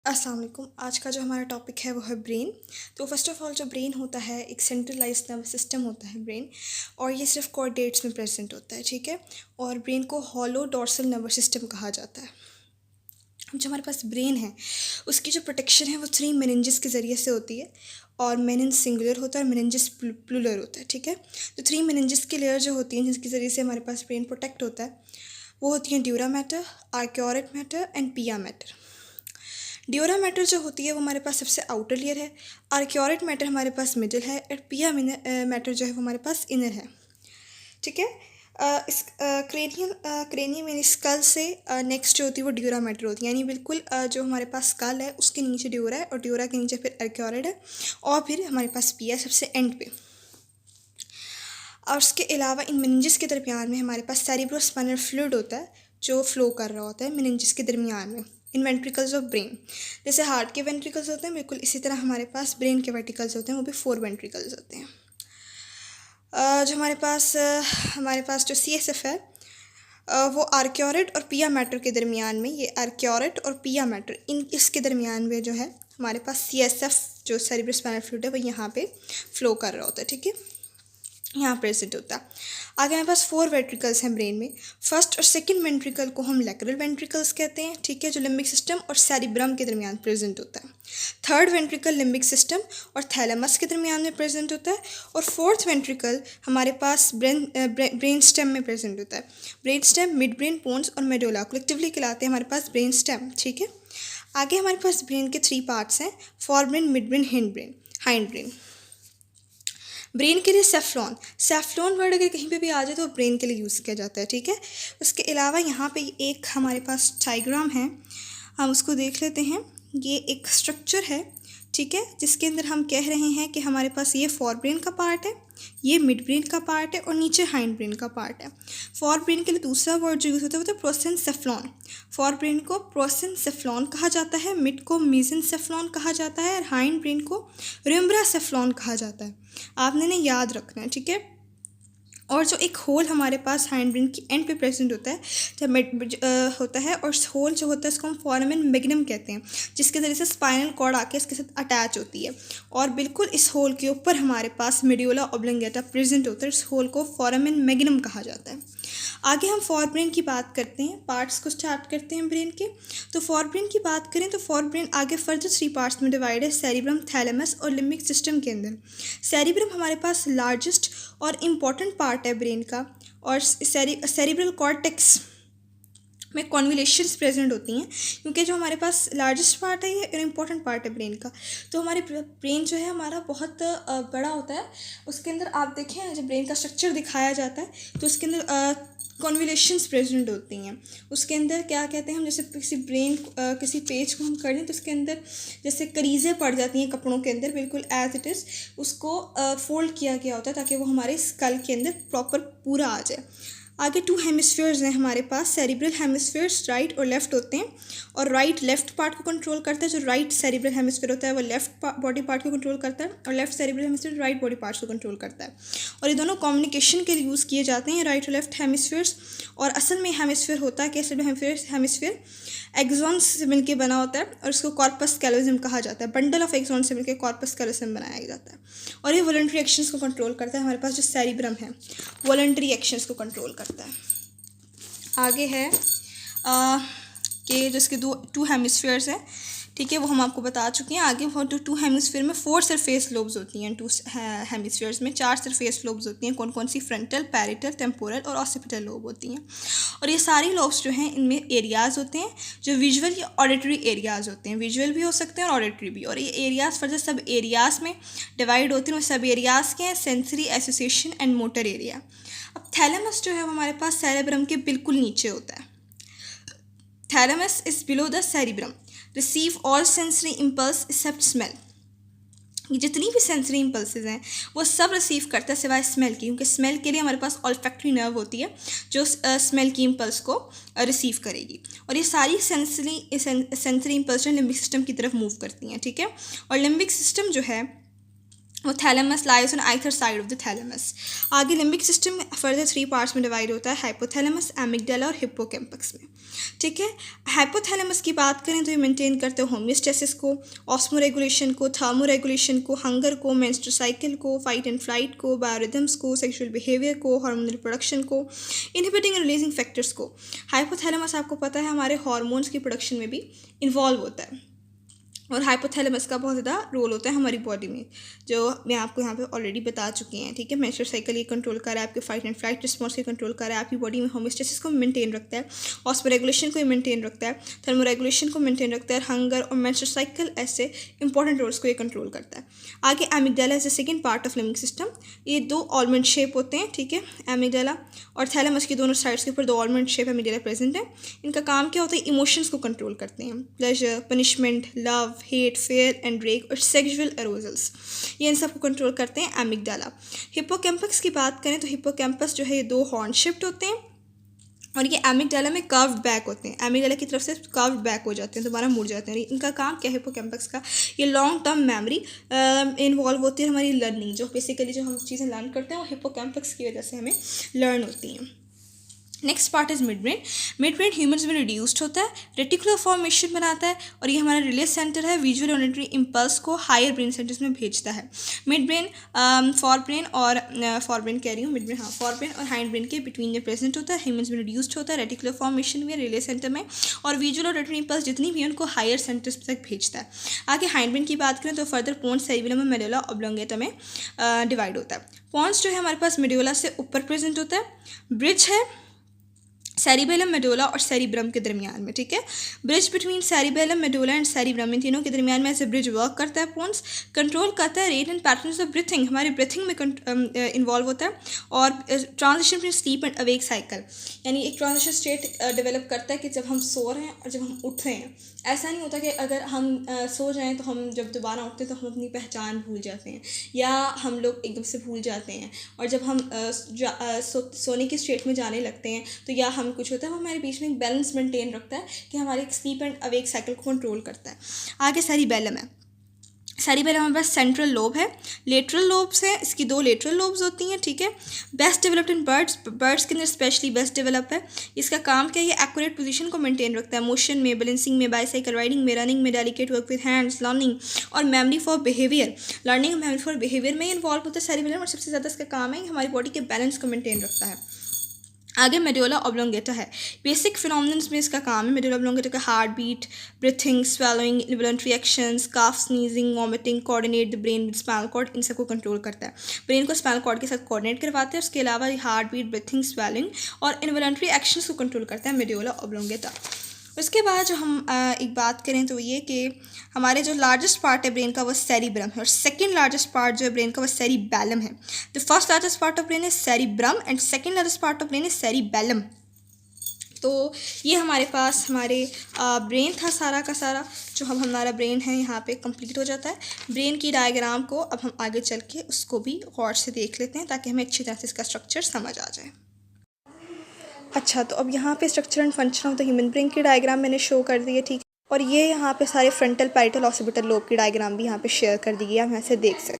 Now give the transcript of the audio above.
अस्सलाम वालेकुम। आज का जो हमारा टॉपिक है वो है ब्रेन। तो फर्स्ट ऑफ़ ऑल जो ब्रेन होता है एक सेंट्रलाइज्ड नर्वस सिस्टम होता है ब्रेन, और ये सिर्फ कॉर्डेट्स में प्रेजेंट होता है, ठीक है। और ब्रेन को हॉलो डोर्सल नर्वस सिस्टम कहा जाता है। जो हमारे पास ब्रेन है उसकी जो प्रोटेक्शन है वो 3 मेनिंजेस के ज़रिए से होती है, और मेनिन सिंगुलर होता है और मेनिंजेस प्लूरल होता है, ठीक है। तो 3 मेनिंजेस की लेयर जो होती हैं जिसके ज़रिए से हमारे पास ब्रेन प्रोटेक्ट होता है वो होती हैं ड्यूरा मैटर, आर्क्योरेट मैटर एंड पिया मैटर। ड्यूरा मैटर जो होती है वो हमारे पास सबसे आउटर लेयर है, आर्क्योरेट मैटर हमारे पास मिडिल है, और पिया मैटर जो है वो हमारे पास इनर है, ठीक है। इस क्रेनियम यानी स्कल से नेक्स्ट जो होती है वो ड्यूरा मैटर होती है, यानी बिल्कुल जो हमारे पास स्कल है उसके नीचे ड्यूरा है, और ड्यूरा के नीचे फिर आर्क्योरेट है, और फिर हमारे पास पिया सबसे एंड पे। और उसके अलावा इन मेनिंजेस के दरमियान में हमारे पास सेरिब्रोस्पाइनल फ्लूइड होता है जो फ्लो कर रहा होता है मेनिंजेस के दरमियान में इन वेंट्रिकल्स ऑफ ब्रेन। जैसे हार्ट के वेंट्रिकल्स होते हैं बिल्कुल इसी तरह हमारे पास ब्रेन के वेंट्रिकल्स होते हैं, वो भी 4 वेंट्रिकल्स होते हैं। जो हमारे पास जो CSF है वो आर्क्योरेट और पिया मैटर के दरमियान में, ये आर्क्योरेट और पिया मैटर इसके दरमियान में जो है हमारे पास CSF जो सेरिब्रोस्पाइनल फ्लूइड है वो यहाँ पे फ्लो कर रहा होता है, ठीक है, यहाँ प्रेजेंट होता है। आगे हमारे पास 4 वेंट्रिकल्स हैं ब्रेन में। फर्स्ट और सेकंड वेंट्रिकल को हम लैटरल वेंट्रिकल्स कहते हैं, ठीक है, जो लिम्बिक सिस्टम और सेरिब्रम के दरमियान प्रेजेंट होता है। थर्ड वेंट्रिकल लिम्बिक सिस्टम और थैलेमस के दरमियान में प्रेजेंट होता है, और फोर्थ वेंट्रिकल हमारे पास ब्रेन स्टेम में प्रेजेंट होता है। Brain stem, midbrain, pons और मेडुला कलेक्टिवली कहलाते हैं हमारे पास ब्रेन स्टेम, ठीक है। आगे हमारे पास ब्रेन के 3 पार्ट्स हैं, for brain, mid brain, hind brain. Brain के लिए सेफ्लॉन वर्ड अगर कहीं पे भी आ जाए तो ब्रेन के लिए यूज़ किया जाता है, ठीक है। उसके अलावा यहाँ पे एक हमारे पास डायग्राम है, हम उसको देख लेते हैं। ये एक स्ट्रक्चर है, ठीक है, जिसके अंदर हम कह रहे हैं कि हमारे पास ये फॉर ब्रेन का पार्ट है, ये मिड ब्रेन का पार्ट है, और नीचे हाइंड ब्रेन का पार्ट है। फॉर ब्रेन के लिए दूसरा वर्ड जो यूज़ होता है वो तो प्रोसेनसेफ्लॉन। फॉर ब्रेन को प्रोसेनसेफ्लॉन कहा जाता है, मिड को मेसेनसेफ्लॉन कहा जाता है, और हाइंड ब्रेन को रिम्ब्रासेफ्लॉन कहा जाता है। आपने ना याद रखना है, ठीक है। और जो एक होल हमारे पास हाइंड ब्रेन की एंड पे प्रेजेंट होता है जब होता है, और होल जो होता है इसको हम फोरामेन मैग्नम कहते हैं, जिसके ज़रिए से स्पाइनल कॉर्ड आके इसके साथ अटैच होती है, और बिल्कुल इस होल के ऊपर हमारे पास मेड्यूला ऑब्लिंगेटा प्रेजेंट होता है। इस होल को फोरामेन मैग्नम कहा जाता है। आगे हम फॉर ब्रेन की बात करते हैं, पार्ट्स को स्टार्ट करते हैं ब्रेन के। तो फॉर ब्रेन की बात करें तो फॉर ब्रेन आगे फर्दर 3 पार्ट्स में डिवाइड है, सेरिब्रम, थैलेमस और लिम्बिक सिस्टम के अंदर। सेरिब्रम हमारे पास लार्जेस्ट और इम्पॉर्टेंट पार्ट है ब्रेन का, और सेरिब्रल कॉर्टेक्स में कॉन्वोल्यूशंस प्रेजेंट होती हैं, क्योंकि जो हमारे पास लार्जेस्ट पार्ट है ये इम्पॉर्टेंट पार्ट है ब्रेन का। तो हमारे ब्रेन जो है हमारा बहुत बड़ा होता है। उसके अंदर आप देखें जब ब्रेन का स्ट्रक्चर दिखाया जाता है तो उसके अंदर कॉन्वोल्यूशंस प्रेजेंट होती हैं। उसके अंदर क्या कहते हैं हम, जैसे किसी पेज को हम कर लें तो उसके अंदर जैसे करीज़ें पड़ जाती हैं कपड़ों के अंदर, बिल्कुल एज इट इज़ उसको फोल्ड किया गया होता है ताकि वो हमारे स्कल के अंदर प्रॉपर पूरा आ जाए। आगे 2 हेमिस्फीयर्स हैं हमारे पास, सेरिब्रल हेमिस्फीयर्स राइट और लेफ़्ट होते हैं, और राइट लेफ़्ट पार्ट को कंट्रोल करता है। जो राइट सेरिब्रल हेमिस्फीयर होता है वो लेफ़्ट बॉडी पार्ट को कंट्रोल करता है, और left cerebral hemisphere right body parts को कंट्रोल करता है, और ये दोनों कम्युनिकेशन के लिए यूज़ किए जाते हैं, राइट और लेफ़्ट हेमिस्फीयर्स। और असल में हेमिस्फीयर होता है कि असल में हेमिस्फीयर एक्सॉन्स से मिलकर बना होता है, और इसको कॉर्पस कैलोजियम कहा जाता है। बंडल ऑफ एक्सॉन से मिलकर कॉर्पस कैलोजियम बनाया जाता है, और ये वॉलंटरी एक्शंस को कंट्रोल करता है। हमारे पास जो सेरिब्रम है वॉलंटरी एक्शंस को कंट्रोल करता है। आगे है कि जिसके 2 हेमिस्फीयर्स हैं, ठीक है, वो हम आपको बता चुके हैं। आगे वो 2 हेमिस्फीयर में 4 सरफेस लोब्स होती हैं। 2 हेमिस्फीयर्स में 4 सरफेस लोब्स होती हैं। कौन कौन सी? फ्रंटल, पैरिटल, टेम्पोरल और ऑसिपिटल लोब होती हैं। और ये सारी लोब्स जो हैं इनमें एरियाज़ होते हैं जो विजुअल या ऑडिटरी एरियाज़ होते हैं। विजुअल भी हो सकते हैं और ऑडिटरी भी, और ये एरियाज़ फर्दर सब एरियाज़ में डिवाइड होती हैं। और सब एरियाज़ के हैं sensory, association and motor area. अब थैलेमस जो है वो हमारे पास सेरेब्रम के बिल्कुल नीचे होता है। Thalamus is below the cerebrum, receive all sensory impulse except smell. ये जितनी भी सेंसरी इम्पल्सेस हैं वो सब रिसीव करता है सिवाय स्मेल की, क्योंकि स्मेल के लिए हमारे पास ऑल्फैक्टरी नर्व होती है जो स्मेल की इम्पल्स को रिसीव करेगी। और ये सारी सेंसरी इम्पल्स लिम्बिक सिस्टम की तरफ मूव करती हैं, ठीक है। और लिम्बिक सिस्टम जो है और thalamus lies on either side of the thalamus. आगे लिम्बिक सिस्टम फर्दर 3 पार्ट्स में डिवाइड होता है, हाइपोथैलेमस, एमिगडाला और हिप्पोकैम्पस में, ठीक है। हाइपोथैलेमस की बात करें तो ये मेंटेन करते हैं होमियोस्टेसिस को, ऑस्मो रेगुलेशन को, थर्मो रेगुलेशन को, हंगर को, मेंस्ट्रुअल साइकिल को, फाइट एंड फ्लाइट को, बायोरिदम्स को, सेक्सुअल बिहेवियर को, हार्मोनल प्रोडक्शन को, इनहिबिटिंग एंड रिलीजिंग फैक्टर्स को। हाइपोथैलेमस आपको पता है हमारे हार्मोन्स की प्रोडक्शन में भी इन्वॉल्व होता है, और हाइपोथैलेमस का बहुत ज़्यादा रोल होता है हमारी बॉडी में, जो मैं आपको यहाँ पे ऑलरेडी बता चुकी हैं, ठीक है। मेंस्ट्रुअल साइकिल ये कंट्रोल कर रहा है, आपके फाइट एंड फ्लाइट रिस्पॉन्स को कंट्रोल कर रहा है, आपकी बॉडी में होमियोस्टेसिस को मेंटेन रखता है, ऑस्मो रेगुलेशन को मेंटेन रखता है, थर्मो रेगुलेशन को मेंटेन रखता है, हंगर और मेंस्ट्रुअल साइकिल ऐसे इंपॉर्टेंट रोल्स को ये कंट्रोल करता है। आगे amygdala is the second part of limbic system. ये 2 ऑलमंड शेप होते हैं, ठीक है। एमिगडाला और थैलेमस की दोनों साइड्स के ऊपर 2 ऑलमंड शेप एमिगडाला प्रेजेंट है। इनका काम क्या होता है, इमोशंस को कंट्रोल करते हैं, pleasure, punishment, love, hate, fear and rage और सेक्सुअल एरोजल्स, ये इन सबको कंट्रोल करते हैं एमिगडाला। हिप्पोकैम्पस की बात करें तो हिप्पोकैम्पस जो है ये 2 हॉर्न शिफ्ट होते हैं, और ये एमिगडाला में कर्व्ड बैक होते हैं, एमिगडाला की तरफ से कर्व्ड बैक हो जाते हैं, दोबारा मुड़ जाते हैं। इनका काम क्या है हिप्पोकैम्पस का, ये लॉन्ग टर्म मेमोरी इन्वॉल्व होती है, हमारी लर्निंग जो बेसिकली जो हम चीज़ें लर्न करते हैं वो हिप्पोकैम्पस की वजह से हमें लर्न होती हैं। Next part is mid brain. Mid brain humans में रिड्यूस्ड होता है, रेटिकुलर फॉर्मेशन बनाता है, और ये हमारा रिलीज सेंटर है, विजुअल ऑडिटरी इम्पल्स को हायर ब्रेन सेंटर्स में भेजता है। मिड ब्रेन फॉर ब्रेन और फॉर ब्रेन कह रही हूँ, मिड ब्रेन हाँ फॉर ब्रेन और हाइंड ब्रेन के बिटवीन में प्रेजेंट होता है, ह्यूमन्स में रिड्यूस्ड होता है, रेटिकुलर फॉर्मेशन में, रिलीज सेंटर में, और विजुअल ऑडिटरी इम्पल्स जितनी भी उनको हायर सेंटर्स तक भेजता है। आगे हाइंड ब्रेन की बात करें तो फर्दर पोन्स, सेरिबेलम और मेडुला ऑब्लोंगेटा में डिवाइड होता है। पोन्स जो है हमारे पास मेडुला से ऊपर प्रेजेंट होता है, ब्रिज है सेरिबेलम, मेडुला और सेरिब्रम के दरमियान में, ठीक है। Bridge between cerebellum, medulla and cerebrum, इन तीनों के दरमियान में ऐसे ब्रिज वर्क करता है। पोन्स कंट्रोल करता है rate and patterns of breathing, हमारे ब्रीथिंग में इन्वॉल्व होता है, और transition between sleep and awake cycle, यानी एक ट्रांजिशन स्टेट डेवलप करता है कि जब हम सो रहे हैं और जब हम उठ रहे हैं। ऐसा नहीं होता कि अगर हम सो जाएं तो हम जब दोबारा उठते हैं तो हम अपनी पहचान भूल जाते हैं, या हम लोग एकदम से भूल जाते हैं, और जब हम सोने की स्टेट में जाने लगते हैं तो या हम कुछ होता है वो हमारे बीच में एक बैलेंस मेंटेन रखता है कि हमारे स्लीप एंड अवेक साइकिल को कंट्रोल करता है। आगे सेरिबेलम है, सेरिबेलम हमारे पास सेंट्रल लोब है, लेटरल लोब्स है, इसकी 2 लेटरल लोब्स होती हैं, ठीक है। बेस्ट डेवलप्ड इन बर्ड्स के अंदर स्पेशली बेस्ट डेवलप है। इसका काम क्या है, ये एक्यूरेट पोजीशन को मेंटेन रखता है, मोशन में, बैलेंसिंग में, बाइसाइकिल राइडिंग में, रनिंग में, delicate work with hands, learning और मेमोरी फॉर बिहेवियर, लर्निंग और मेमोरी फॉर बिहेवियर में इन्वॉल्व होता है सेरिबेलम, और सबसे ज़्यादा इसका काम है हमारी बॉडी के बैलेंस को मेंटेन रखता है। आगे मेडुला ऑब्लोंगेटा है, बेसिक फिनोमिनन्स में इसका काम है मेडुला ऑब्लोंगेटा का heart beat, breathing, swallowing, involuntary actions, cough, sneezing, vomiting, coordinate the brain with spinal cord, इन सबको कंट्रोल करता है, ब्रेन को स्पाइनल कॉर्ड के साथ कोऑर्डिनेट करवाते हैं। उसके अलावा हार्ट बीट, ब्रीथिंग, स्वेलिंग और इन्वॉलंटरी एक्शंस को कंट्रोल करता है मेडुला ऑब्लोंगेटा। उसके बाद जो हम एक बात करें तो ये कि हमारे जो लार्जेस्ट पार्ट है ब्रेन का वो सेरिब्रम है, और सेकंड लार्जेस्ट पार्ट जो है ब्रेन का वो सेरिबेलम है। The first largest part of brain is cerebrum and second largest part of brain is cerebellum. तो ये हमारे पास हमारे ब्रेन था सारा का सारा, जो हम हमारा ब्रेन है यहाँ पे कंप्लीट हो जाता है। ब्रेन की डायग्राम को अब हम आगे चल के उसको भी गौर से देख लेते हैं ताकि हमें अच्छी तरह से इसका स्ट्रक्चर समझ आ जाए। अच्छा, तो अब यहाँ पे structure and function of the human brain की डायग्राम मैंने शो कर दी है, ठीक है। और ये यहाँ पे सारे फ्रंटल पैराइटल ऑक्सीपिटल लोब की डायग्राम भी यहाँ पे शेयर कर दी है, आप यहाँ से देख सकते हैं।